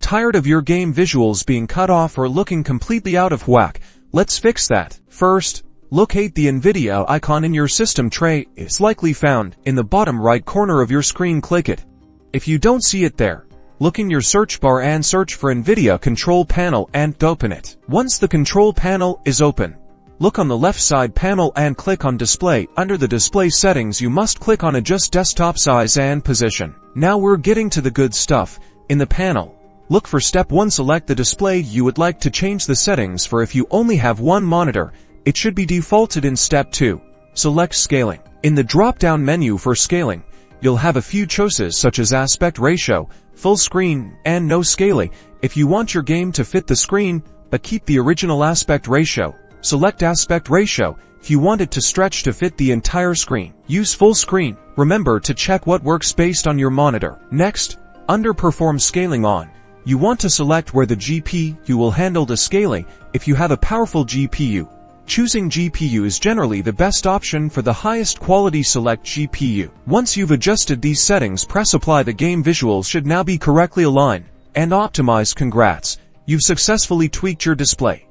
Tired of your game visuals being cut off or looking completely out of whack? Let's fix that. First, locate the Nvidia icon in your system tray. It's likely found in the bottom right corner of your screen. Click it. If you don't see it there, look in your search bar and search for Nvidia control panel and open it. Once the control panel is open, look on the left side panel and click on display. Under the display settings, you must click on adjust desktop size and position. Now we're getting to the good stuff. In the panel, look for step 1. Select the display you would like to change the settings for. If you only have one monitor, it should be defaulted in step 2. Select scaling. In the drop-down menu for scaling, you'll have a few choices such as aspect ratio, full screen, and no scaling. If you want your game to fit the screen, but keep the original aspect ratio, select aspect ratio. If you want it to stretch to fit the entire screen, use full screen. Remember to check what works based on your monitor. Next, under perform scaling on, you want to select where the GPU will handle the scaling. If you have a powerful GPU, choosing GPU is generally the best option for the highest quality. Select GPU. Once you've adjusted these settings, press apply. The game visuals should now be correctly aligned and optimized. Congrats! You've successfully tweaked your display.